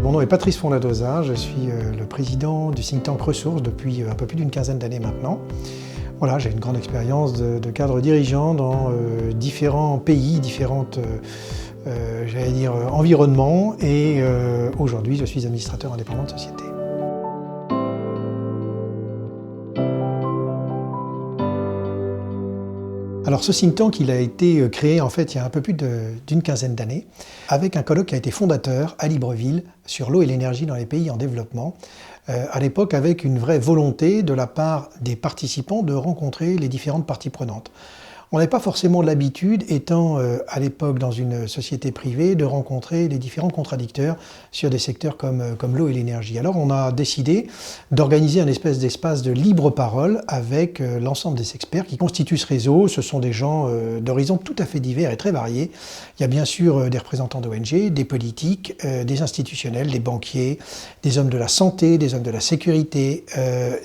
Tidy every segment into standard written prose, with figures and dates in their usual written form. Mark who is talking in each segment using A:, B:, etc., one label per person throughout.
A: Mon nom est Patrice Fonladoza, je suis le président du think tank Ressources depuis un peu plus d'une quinzaine d'années maintenant. Voilà, j'ai une grande expérience de cadre dirigeant dans différents pays, différentes environnements et aujourd'hui je suis administrateur indépendant de société. Alors ce think tank, il a été créé en fait il y a un peu plus d'une quinzaine d'années avec un colloque qui a été fondateur à Libreville sur l'eau et l'énergie dans les pays en développement. À l'époque avec une vraie volonté de la part des participants de rencontrer les différentes parties prenantes. On n'avait pas forcément l'habitude, étant à l'époque dans une société privée, de rencontrer les différents contradicteurs sur des secteurs comme l'eau et l'énergie. Alors on a décidé d'organiser un espèce d'espace de libre parole avec l'ensemble des experts qui constituent ce réseau. Ce sont des gens d'horizons tout à fait divers et très variés. Il y a bien sûr des représentants d'ONG, des politiques, des institutionnels, des banquiers, des hommes de la santé, des hommes de la sécurité,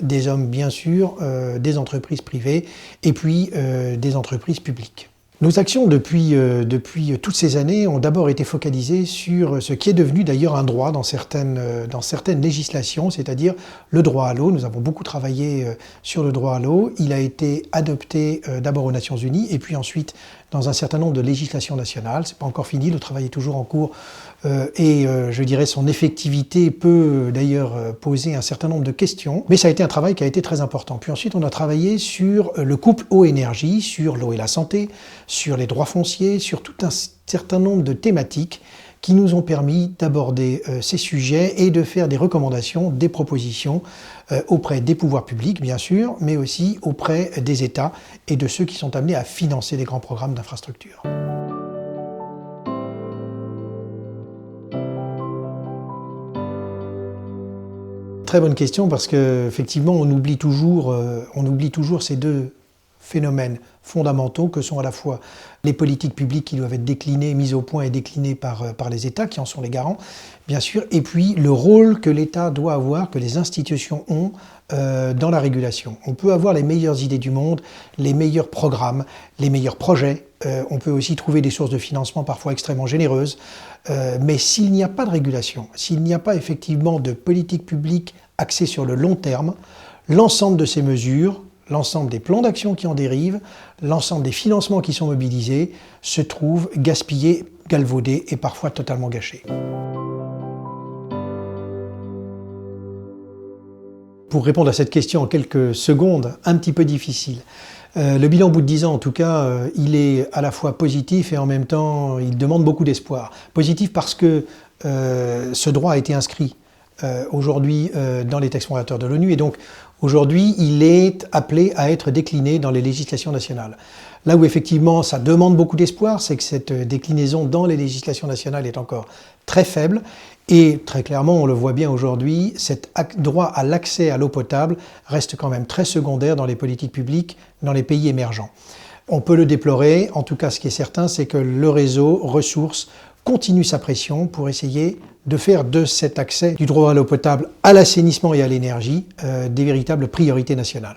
A: des hommes bien sûr des entreprises privées et puis des entreprises publiques. Nos actions depuis toutes ces années ont d'abord été focalisées sur ce qui est devenu d'ailleurs un droit dans certaines législations, c'est-à-dire le droit à l'eau. Nous avons beaucoup travaillé sur le droit à l'eau. Il a été adopté d'abord aux Nations Unies et puis ensuite dans un certain nombre de législations nationales. C'est pas encore fini, le travail est toujours en cours et je dirais son effectivité peut d'ailleurs poser un certain nombre de questions. Mais ça a été un travail qui a été très important. Puis ensuite on a travaillé sur le couple eau-énergie, sur l'eau et la santé, sur les droits fonciers, sur tout un certain nombre de thématiques qui nous ont permis d'aborder ces sujets et de faire des recommandations, des propositions auprès des pouvoirs publics, bien sûr, mais aussi auprès des États et de ceux qui sont amenés à financer des grands programmes d'infrastructure. Très bonne question parce qu'effectivement, on oublie toujours ces deux phénomènes fondamentaux que sont à la fois les politiques publiques qui doivent être déclinées, mises au point et déclinées par les États, qui en sont les garants, bien sûr, et puis le rôle que l'État doit avoir, que les institutions ont dans la régulation. On peut avoir les meilleures idées du monde, les meilleurs programmes, les meilleurs projets, on peut aussi trouver des sources de financement parfois extrêmement généreuses, mais s'il n'y a pas de régulation, s'il n'y a pas effectivement de politique publique axée sur le long terme, l'ensemble de ces mesures, l'ensemble des plans d'action qui en dérivent, l'ensemble des financements qui sont mobilisés se trouvent gaspillés, galvaudés et parfois totalement gâchés. Pour répondre à cette question en quelques secondes, un petit peu difficile. Le bilan au bout de 10 ans, en tout cas, il est à la fois positif et en même temps, il demande beaucoup d'espoir. Positif parce que ce droit a été inscrit aujourd'hui dans les textes fondateurs de l'ONU et donc aujourd'hui il est appelé à être décliné dans les législations nationales. Là où effectivement ça demande beaucoup d'espoir, c'est que cette déclinaison dans les législations nationales est encore très faible et très clairement on le voit bien aujourd'hui, cet droit à l'accès à l'eau potable reste quand même très secondaire dans les politiques publiques dans les pays émergents. On peut le déplorer, en tout cas ce qui est certain c'est que le réseau Ressources continue sa pression pour essayer de faire de cet accès du droit à l'eau potable à l'assainissement et à l'énergie des véritables priorités nationales.